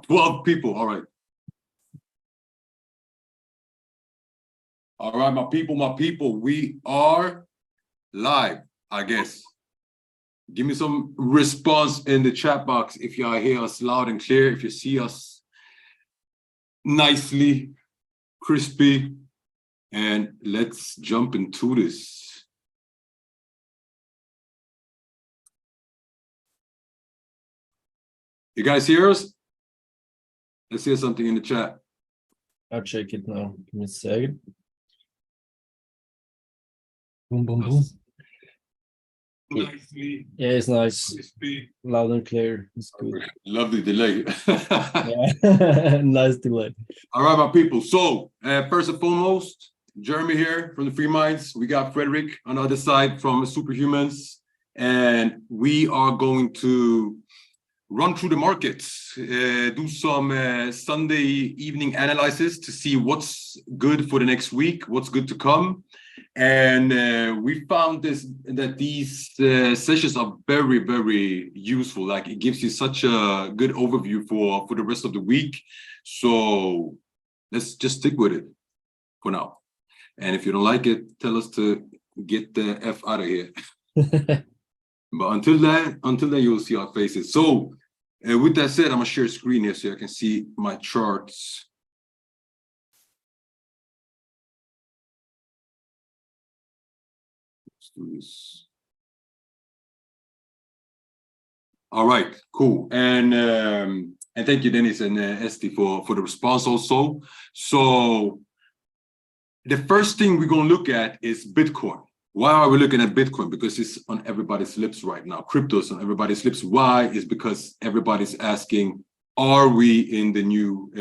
12 people. All right. All right, my people, we are live, I guess. Give me some response in the chat box if y'all hear us loud and clear, if you see us nicely, crispy, and let's jump into this. You guys hear us? Let's hear something in the chat. I'll check it now. Give me a second. Boom, boom, boom. Nicely. Yeah, it's nice. Crispy. Loud and clear. It's good. Lovely delay. Yeah. Nice delay. All right, my people. So, first and foremost, Jeremy here from the Free Minds. We got Frederick on the other side from Superhumans. And we are going to run through the markets, do some Sunday evening analysis to see what's good for the next week, what's good to come. And we found that these sessions are very, very useful. Like, it gives you such a good overview for the rest of the week. So let's just stick with it for now. And if you don't like it, tell us to get the F out of here. But until then, you'll see our faces. So with that said, I'm gonna share a screen here so I can see my charts. Let's do this. All right, cool. And thank you, Dennis and Esti, for the response also. So the first thing we're gonna look at is Bitcoin. Why are we looking at Bitcoin? Because it's on everybody's lips right now. Crypto is on everybody's lips. Why? Is because everybody's asking, are we in the new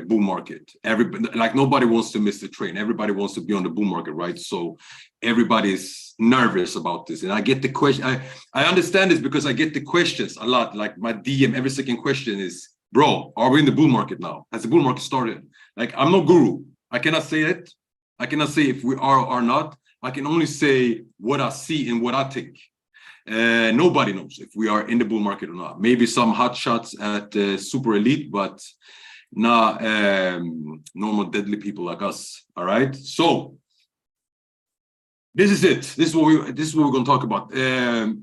bull market? Everybody, like, nobody wants to miss the train. Everybody wants to be on the bull market, right? So everybody's nervous about this. And I get the question. I understand this because I get the questions a lot. Like, my DM, every second question is, bro, are we in the bull market now? Has the bull market started? Like, I'm no guru. I cannot say it. I cannot say if we are or not. I can only say what I see and what I think. Nobody knows if we are in the bull market or not. Maybe some hot shots at super elite, but not normal deadly people like us. All right. So this is it. This is what we're going to talk about. We're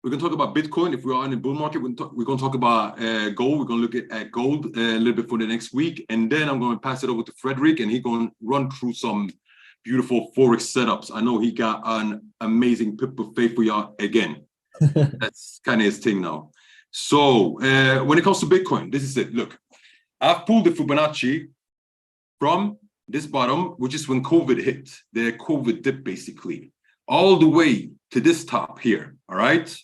going to talk about Bitcoin. If we are in the bull market, we're going to talk about gold. We're going to look at gold a little bit for the next week, and then I'm going to pass it over to Frederick, and he's going to run through some beautiful Forex setups. I know he got an amazing pip of faith for y'all again. That's kind of his thing now. So when it comes to Bitcoin, this is it. Look, I've pulled the Fibonacci from this bottom, which is when COVID hit, the COVID dip basically, all the way to this top here, all right?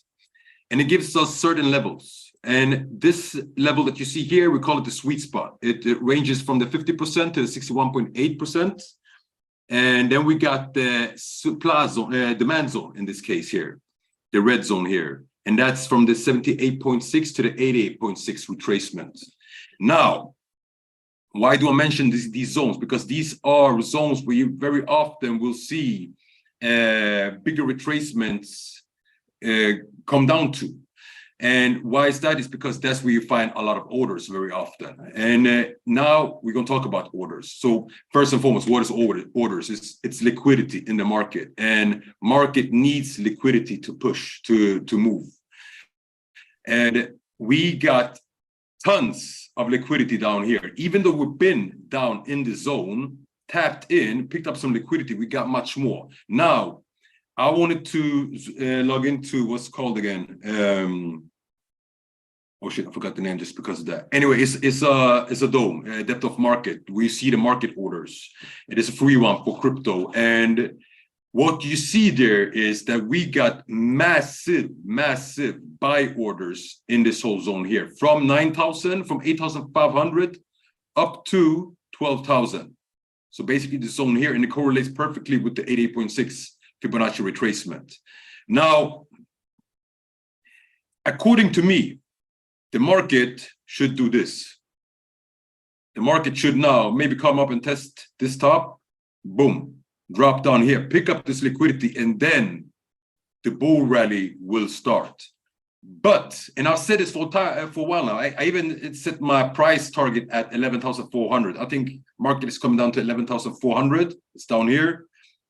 And it gives us certain levels. And this level that you see here, we call it the sweet spot. It ranges from the 50% to the 61.8%. And then we got the supply zone, demand zone in this case here, the red zone here. And that's from the 78.6 to the 88.6 retracement. Now, why do I mention these zones? Because these are zones where you very often will see bigger retracements come down to. And why is that? It's because that's where you find a lot of orders very often. And now we're going to talk about orders. So first and foremost, what is orders? It's liquidity in the market, and market needs liquidity to push, to move. And we got tons of liquidity down here. Even though we've been down in the zone, tapped in, picked up some liquidity, we got much more. Now, I wanted to log into what's called again. Oh shit, I forgot the name just because of that. Anyway, it's a dome, depth of market. We see the market orders. It is a free one for crypto. And what you see there is that we got massive buy orders in this whole zone here, from 9,000, from 8,500 up to 12,000. So basically the zone here, and it correlates perfectly with the 88.6 Fibonacci retracement. Now, according to me, the market should do this. The market should now maybe come up and test this top, boom, drop down here, pick up this liquidity, and then the bull rally will start. But, and I've said this for a while now, I even set my price target at 11,400. I think market is coming down to 11,400. It's down here.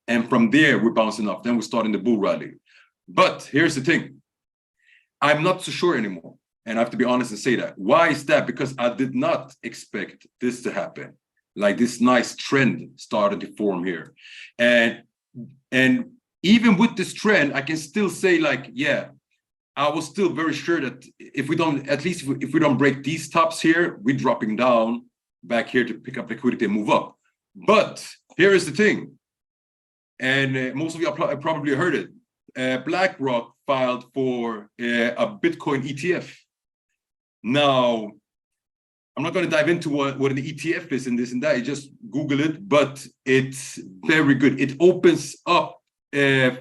And from there, we're bouncing up. Then we're starting the bull rally. But here's the thing. I'm not so sure anymore. And I have to be honest and say that. Why is that? Because I did not expect this to happen. Like this nice trend started to form here. And even with this trend, I can still say like, yeah, I was still very sure that if we don't, at least if we don't break these tops here, we're dropping down back here to pick up liquidity and move up. But here is the thing. And most of you probably heard it. BlackRock filed for a Bitcoin ETF. Now, I'm not going to dive into what an ETF is and this and that. You just Google it, but it's very good. It opens up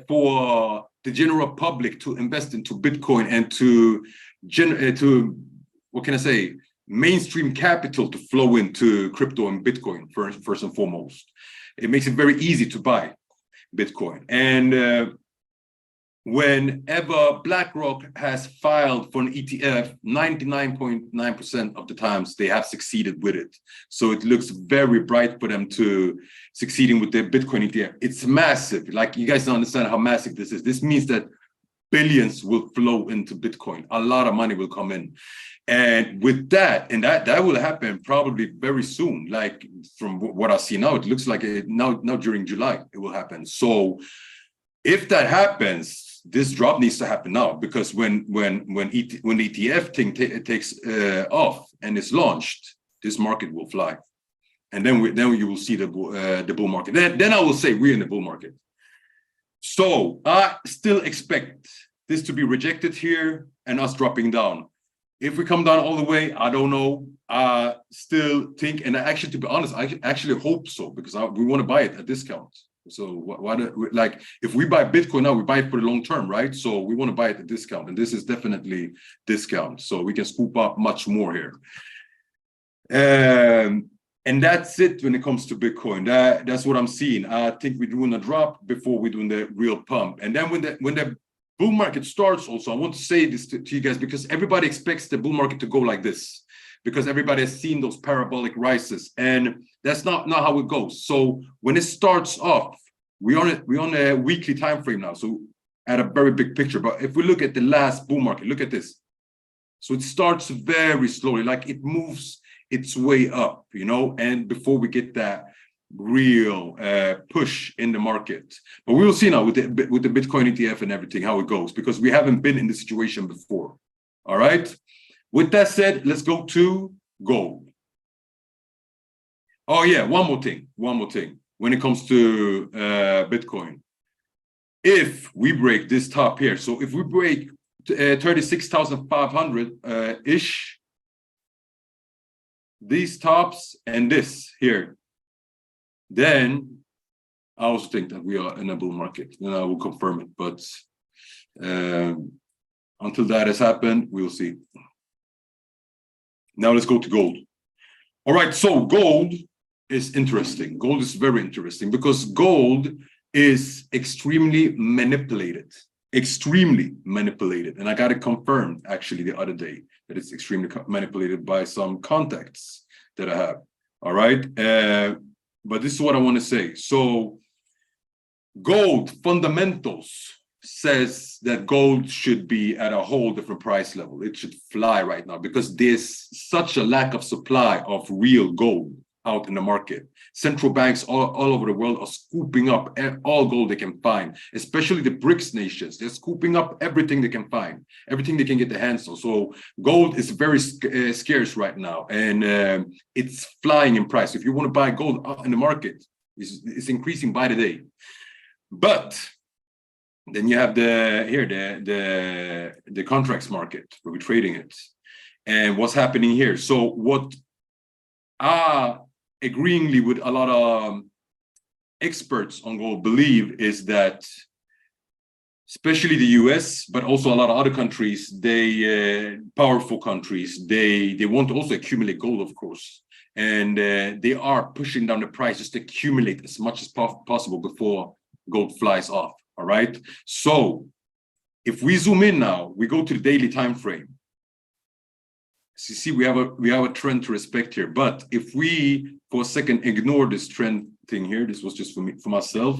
for the general public to invest into Bitcoin and to what can I say, mainstream capital to flow into crypto and Bitcoin first and foremost. It makes it very easy to buy Bitcoin. And whenever BlackRock has filed for an ETF, 99.9% of the times they have succeeded with it. So it looks very bright for them to succeeding with their Bitcoin ETF. It's massive. Like, you guys don't understand how massive this is. This means that billions will flow into Bitcoin. A lot of money will come in. And with that, and that will happen probably very soon. Like from what I see now, it looks like now during July, it will happen. So if that happens, this drop needs to happen now, because when the ETF thing takes off and is launched, this market will fly, and then you will see the bull market. Then I will say we're in the bull market. So I still expect this to be rejected here and us dropping down. If we come down all the way, I don't know. I still think, and actually, to be honest, I actually hope so, because we want to buy it at discount. So like if we buy Bitcoin now, we buy it for the long term, right? So we want to buy it at discount, and this is definitely discount. So we can scoop up much more here. And that's it when it comes to Bitcoin. That's what I'm seeing. I think we're doing a drop before we're doing the real pump. And then when the bull market starts, also, I want to say this to you guys, because everybody expects the bull market to go like this, because everybody has seen those parabolic rises, and that's not how it goes. So when it starts off, we're on a weekly time frame now, so at a very big picture. But if we look at the last bull market, look at this. So it starts very slowly, like it moves its way up, you know, and before we get that real push in the market. But we will see now with the Bitcoin ETF and everything how it goes, because we haven't been in this situation before. All right. With that said, let's go to gold. Oh yeah, one more thing. When it comes to Bitcoin, if we break this top here, so if we break 36,500 ish, these tops and this here, then I also think that we are in a bull market, and I will confirm it. But until that has happened, we'll see. Now let's go to gold. All right, so gold is interesting. Gold is very interesting because gold is extremely manipulated. And I got it confirmed actually the other day that it's extremely manipulated by some contacts that I have. All right, but this is what I want to say. So gold fundamentals says that gold should be at a whole different price level. It should fly right now because there's such a lack of supply of real gold out in the market. Central banks all over the world are scooping up all gold they can find, especially the BRICS nations. They're scooping up everything they can find, everything they can get their hands on. So gold is very scarce right now, and it's flying in price. If you want to buy gold out in the market, it's increasing by the day. But then you have the contracts market where we're trading it, and what's happening here. So what agreeingly with a lot of experts on gold believe is that, especially the US, but also a lot of other countries, powerful countries, they want to also accumulate gold, of course, and they are pushing down the price just to accumulate as much as possible before gold flies off. All right. So If we zoom in now, we go to the daily time frame. So you see, we have a trend to respect here. But if we, for a second, ignore this trend thing here, this was just for myself,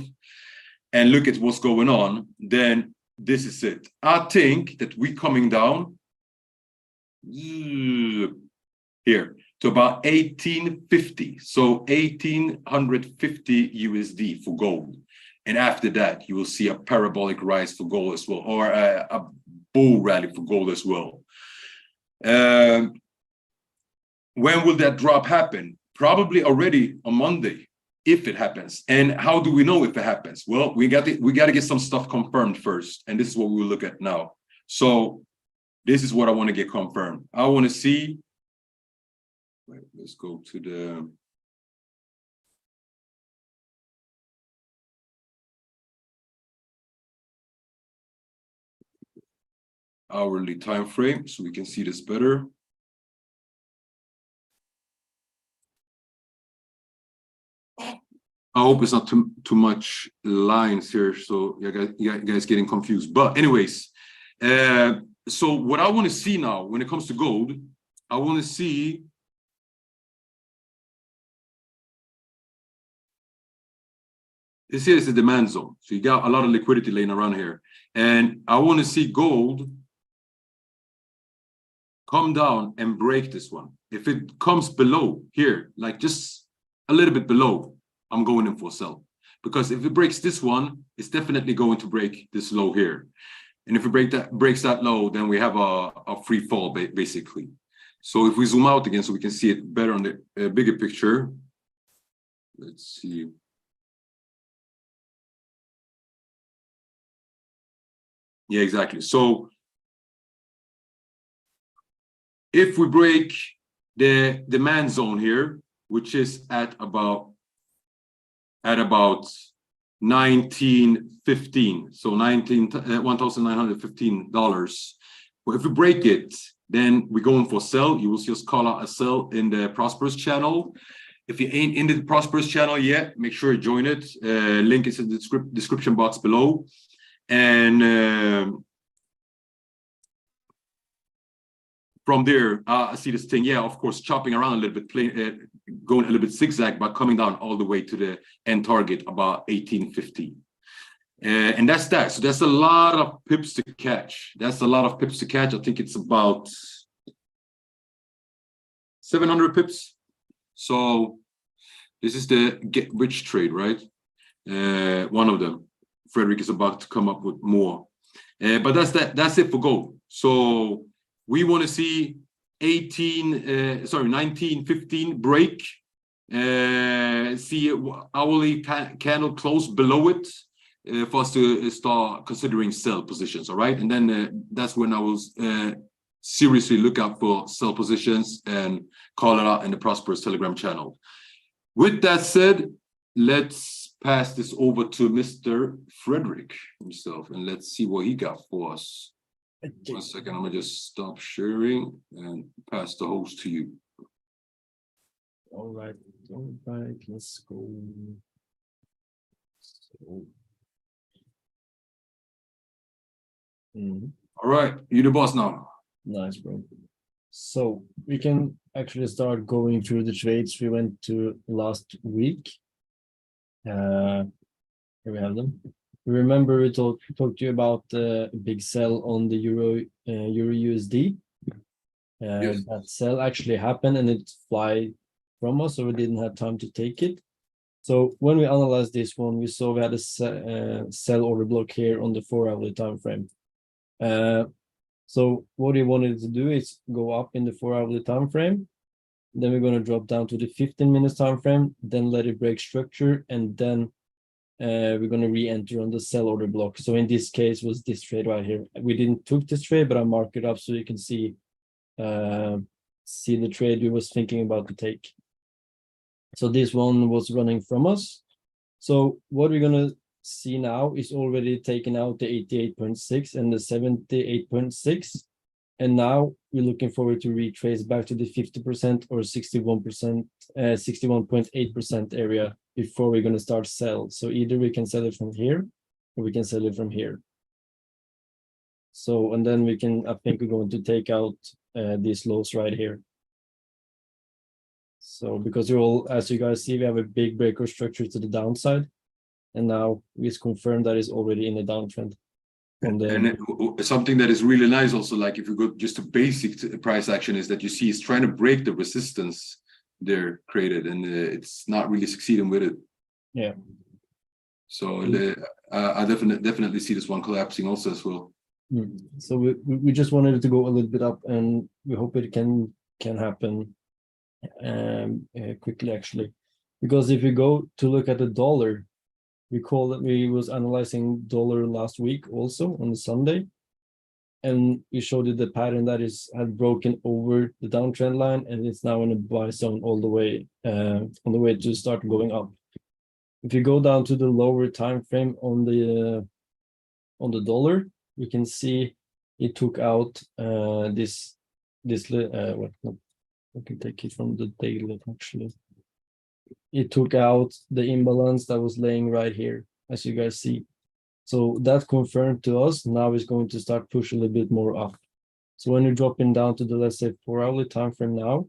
and look at what's going on, then this is it. I think that we coming down here to about 1850. So 1850 USD for gold. And after that, you will see a parabolic rise for gold as well, or a bull rally for gold as well. When will that drop happen? Probably already on Monday, if it happens. And how do we know if it happens? Well, we got to get some stuff confirmed first, and this is what we'll look at now. So this is what I want to get confirmed. I want to see. Wait, let's go to the. Hourly time frame, so we can see this better. I hope it's not too much lines here, so you guys getting confused. But anyways, so what I want to see now when it comes to gold, I want to see this here is the demand zone. So you got a lot of liquidity laying around here, and I want to see gold come down and break this one. If it comes below here, like just a little bit below, I'm going in for sell. Because if it breaks this one, it's definitely going to break this low here. And if it breaks that low, then we have a free fall, basically. So if we zoom out again so we can see it better on the bigger picture, let's see. Yeah, exactly. So if we break the demand zone here, which is at about 1915, so $1,915. Well, if we break it, then we're going for sell. You will see us call out a sell in the Prosperous channel. If you ain't in the Prosperous channel yet, make sure you join it. Link is in the description box below. And from there, I see this thing, yeah, of course, chopping around a little bit, going a little bit zigzag, but coming down all the way to the end target, about 1850. And that's that. So that's a lot of pips to catch. That's a lot of pips to catch. I think it's about 700 pips. So this is the get rich trade, right? One of them. Frederick is about to come up with more. But that's it for gold. So we want to see 1915 break, see hourly candle close below it for us to start considering sell positions, all right? And then that's when I will seriously look out for sell positions and call it out in the Prosperous Telegram channel. With that said, let's pass this over to Mr. Frederick himself, and let's see what he got for us. 1 second, I'm gonna just stop sharing and pass the host to you. All right, let's go. So. All right, you the boss now. Nice, bro. So we can actually start going through the trades we went to last week. Here we have them. Remember we talked to you about the big sell on the Euro USD. Yes. That sell actually happened and it fly from us, so we didn't have time to take it. So when we analyzed this one, we saw we had a sell order block here on the 4-hourly time frame. So what we wanted to do is go up in the 4-hourly time frame. Then we're going to drop down to the 15 minutes time frame, then let it break structure, and then we're going to re-enter on the sell order block. So in this case was this trade right here. We didn't took this trade, but I marked it up so you can see the trade we was thinking about to take. So this one was running from us. So what we're going to see now is already taken out the 88.6 and the 78.6. And now we're looking forward to retrace back to the 50% or 61%, 61.8% area before we're going to start sell. So either we can sell it from here or we can sell it from here. So, and then we can, I think we're going to take out these lows right here. So because you're all, as you guys see, we have a big breaker structure to the downside. And now it's confirmed that it's already in a downtrend. And something that is really nice also, like if you go just to basic price action, is that you see it's trying to break the resistance they're created, and it's not really succeeding with it. Yeah. So I definitely see this one collapsing also as well. So we just wanted it to go a little bit up, and we hope it can happen quickly actually, because if you go to look at the dollar, recall that we was analyzing dollar last week also on Sunday, and we showed you the pattern that had broken over the downtrend line, and it's now in a buy zone all the way on the way to start going up. If you go down to the lower time frame on the dollar, we can see it took out this what, no, I can take it from the daily actually. It took out the imbalance that was laying right here, as you guys see. So that confirmed to us now is going to start push a little bit more up. So when you're dropping down to the, let's say, 4-hourly time frame now,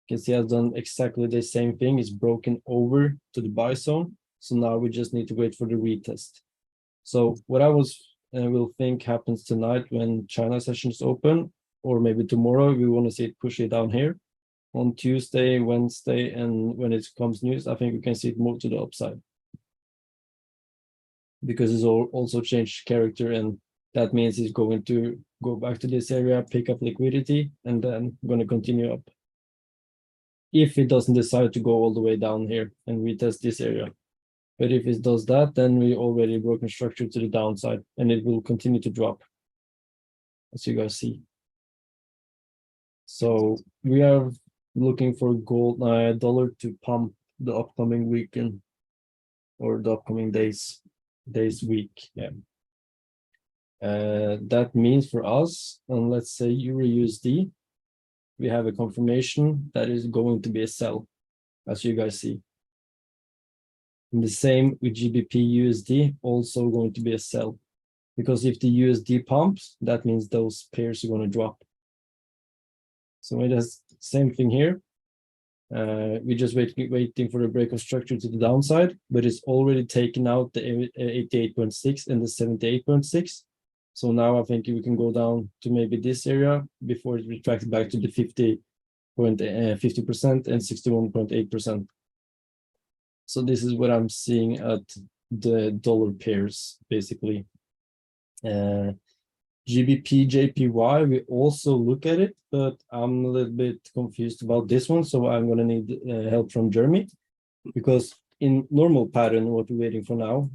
you can see I've done exactly the same thing. It's broken over to the buy zone. So now we just need to wait for the retest. So what I will think happens tonight when China session is open, or maybe tomorrow, we want to see it push it down here. On Tuesday, Wednesday, and when it comes news, I think we can see it move to the upside. Because it's also changed character, and that means it's going to go back to this area, pick up liquidity, and then going to continue up. If it doesn't decide to go all the way down here and retest this area. But if it does that, then we already broken structure to the downside, and it will continue to drop, as you guys see. So we are looking for gold dollar to pump the upcoming weekend or the upcoming days week. Yeah. That means for us, on let's say Euro USD, we have a confirmation that is going to be a sell, as you guys see. And the same with GBP USD, also going to be a sell, because if the USD pumps, that means those pairs are going to drop. So it has same thing here. We just waiting for the break of structure to the downside, but it's already taken out the 88.6 and the 78.6. So now I think we can go down to maybe this area before it retracts back to the 50% and 61.8%. So this is what I'm seeing at the dollar pairs, basically. GBP, JPY, we also look at it, but I'm a little bit confused about this one. So I'm going to need help from Jeremy, because in normal pattern, what we're waiting for now,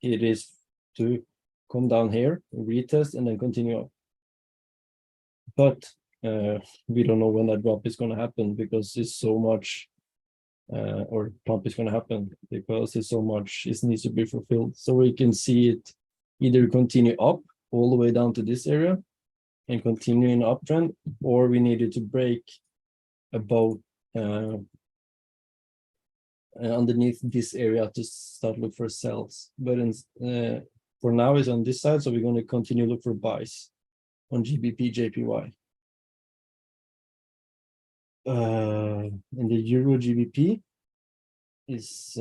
it is to come down here, retest, and then continue up. But we don't know when that drop is going to happen, because it's so much, or pump is going to happen because it's so much, it needs to be fulfilled. So we can see it either continue up all the way down to this area and continue in uptrend, or we needed to break above underneath this area to start look for sells. But for now it's on this side, so we're going to continue look for buys on GBP, JPY. And the Euro GBP is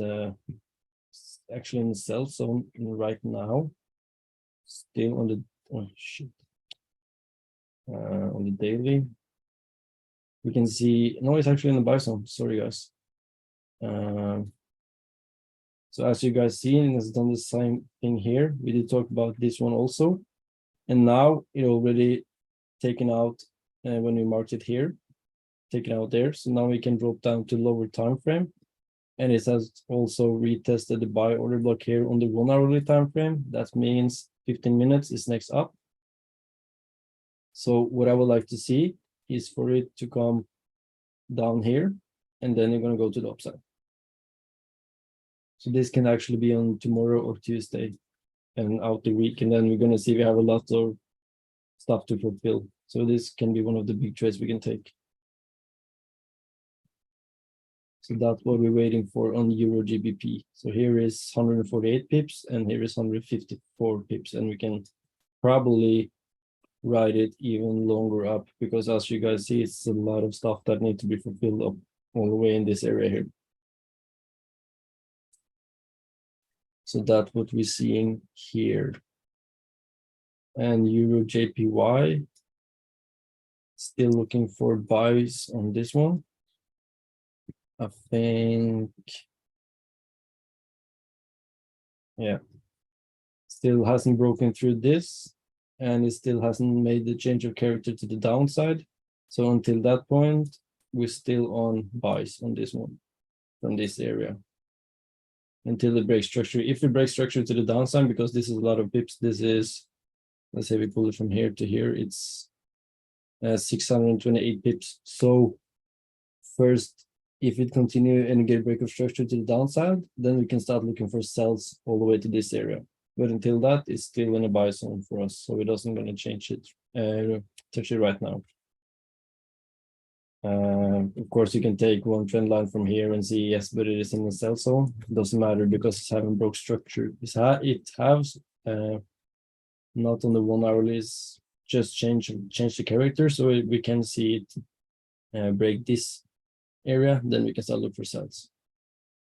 actually in the sell zone right now. Still on the on the daily, we can see it's actually in the buy zone. Sorry, guys. So as you guys see, it has done the same thing here. We did talk about this one also, and now it already taken out when we marked it here, taken out there. So now we can drop down to lower time frame, and it has also retested the buy order block here on the 1 hourly time frame. That means 15 minutes is next up. So what I would like to see is for it to come down here, and then you're going to go to the upside. So this can actually be on tomorrow or Tuesday and out the week, and then we're going to see we have a lot of stuff to fulfill. So this can be one of the big trades we can take. So that's what we're waiting for on Euro GBP. So here is 148 pips, and here is 154 pips, and we can probably ride it even longer up, because as you guys see, it's a lot of stuff that need to be fulfilled up all the way in this area here. So that's what we're seeing here. And Euro JPY, still looking for buys on this one. I think, yeah, still hasn't broken through this, and it still hasn't made the change of character to the downside. So until that point, we're still on buys on this one from this area until it breaks structure. If it breaks structure to the downside, because this is a lot of pips, this is, let's say we pull it from here to here, it's 628 pips. So first, if it continue and get break of structure to the downside, then we can start looking for sells all the way to this area. But until that, it's still in a buy zone for us, so it doesn't going to change it, touch it right now. Of course, you can take one trend line from here and see, yes, but it is in the sell zone. It doesn't matter because it's having broke structure. It has not on the 1 hourly, just change the character, so we can see it break this area, then we can start look for sells.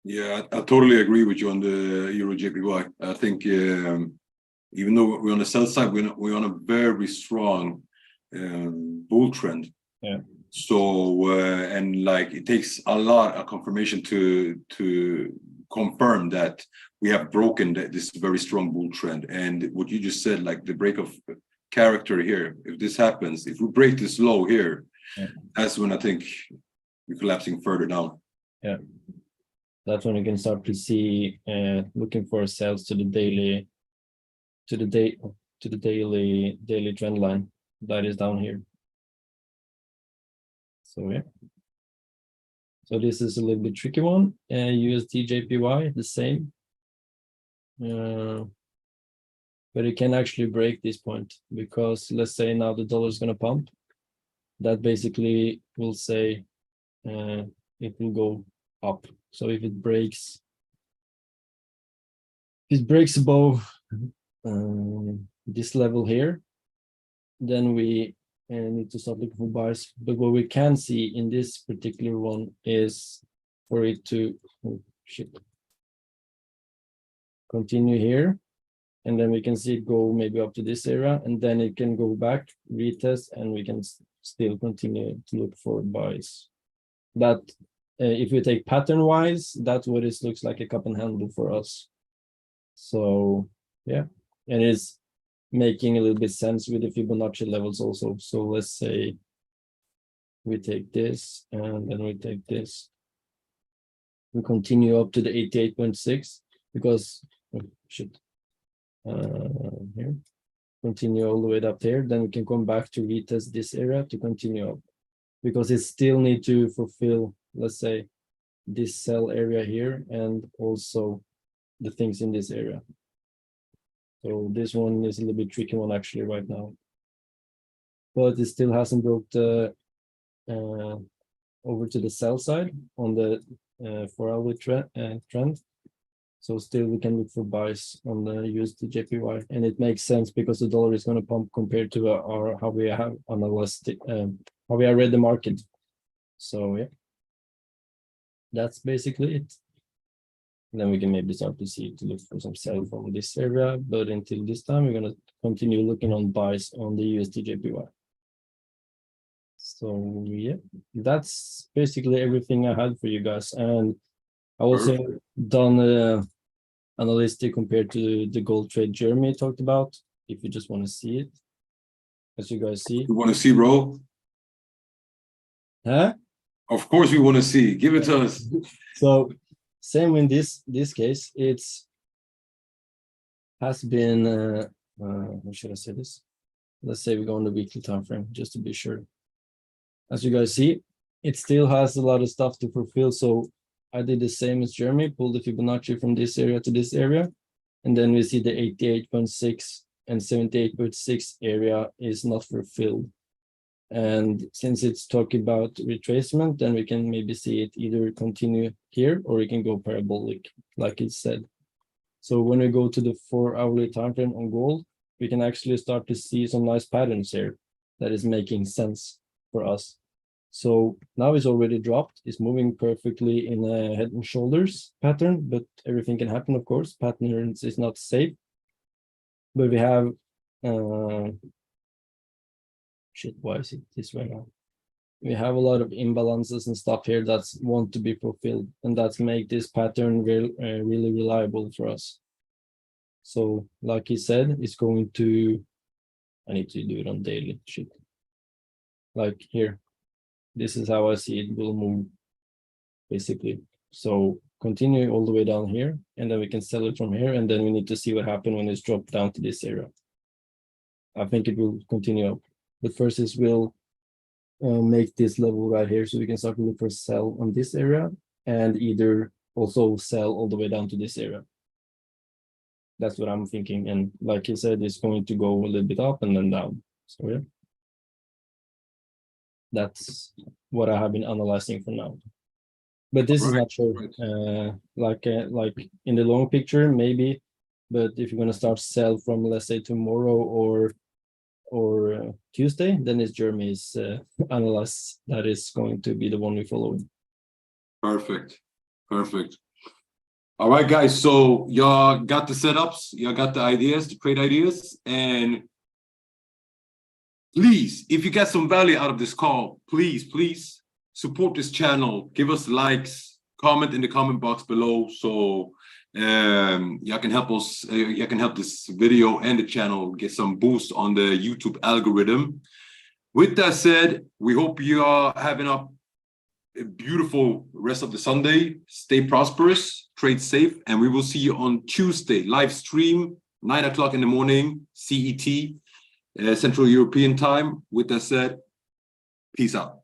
Yeah, I totally agree with you on the Euro JPY. I think even though we're on the sell side, we're on a very strong bull trend. Yeah. So and like it takes a lot of confirmation to confirm that we have broken this very strong bull trend. And what you just said, like the break of character here, if this happens, if we break this low here, yeah, that's when I think we're collapsing further down. Yeah, that's when you can start to see looking for sales to the daily trend line that is down here. So yeah, so this is a little bit tricky one. USD JPY the same, but it can actually break this point, because let's say now the dollar is going to pump. That basically will say it will go up. So if it breaks above this level here, then we need to start looking for buys. But what we can see in this particular one is for it to continue here, and then we can see it go maybe up to this area, and then it can go back, retest, and we can still continue to look for buys. That if we take pattern wise, that's what it looks like, a cup and handle for us. So yeah, and it's making a little bit sense with the Fibonacci levels also. So let's say we take this and then we take this, we continue up to the 88.6, because here, continue all the way up there, then we can come back to retest this area to continue up, because it still need to fulfill, let's say, this sell area here and also the things in this area. So this one is a little bit tricky one actually right now, but it still hasn't broke the over to the sell side on the 4 hourly trend. So still we can look for buys on the USD JPY, and it makes sense because the dollar is going to pump compared to how we have analyzed how we have read the market. So yeah, that's basically it. And then we can maybe start to look for some sell from this area, but until this time, we're going to continue looking on buys on the USD JPY. So yeah, that's basically everything I had for you guys. And I also done analytic compared to the gold trade Jeremy talked about, if you just want to see it, as you guys see. You want to see, bro? Huh? Of course we want to see. Give it to us. So same in this case, it's has been how should I say this? Let's say we go on the weekly time frame just to be sure. As you guys see, it still has a lot of stuff to fulfill. So I did the same as Jeremy, pulled the Fibonacci from this area to this area, and then we see the 88.6 and 78.6 area is not fulfilled. And since it's talking about retracement, then we can maybe see it either continue here or it can go parabolic, like it said. So when we go to the 4 hourly time frame on gold, we can actually start to see some nice patterns here that is making sense for us. So now it's already dropped. It's moving perfectly in a head and shoulders pattern, but everything can happen, of course. Patterns is not safe. But we have shit, why is it this way now? We have a lot of imbalances and stuff here that's want to be fulfilled, and that's make this pattern really reliable for us. So like he said, it's going to, I need to do it on daily shit. Like here, this is how I see it will move, basically. So continue all the way down here, and then we can sell it from here, and then we need to see what happens when it's dropped down to this area. I think it will continue up. But first is we'll make this level right here, so we can start to look for sell on this area, and either also sell all the way down to this area. That's what I'm thinking. And like he said, it's going to go a little bit up and then down. So yeah. That's what I have been analyzing for now. But this is not sure. Like in the long picture, maybe. But if you're gonna start sell from, let's say, tomorrow or Tuesday, then it's Jeremy's analysis that is going to be the one we follow. Perfect. All right, guys. So y'all got the setups, y'all got the ideas, the trade ideas, and please, if you get some value out of this call, please support this channel. Give us likes, comment in the comment box below, so y'all can help us. Y'all can help this video and the channel get some boost on the YouTube algorithm. With that said, we hope you are having a beautiful rest of the Sunday. Stay prosperous, trade safe, and we will see you on Tuesday live stream 9 o'clock in the morning CET. Central European time. With that said, peace out.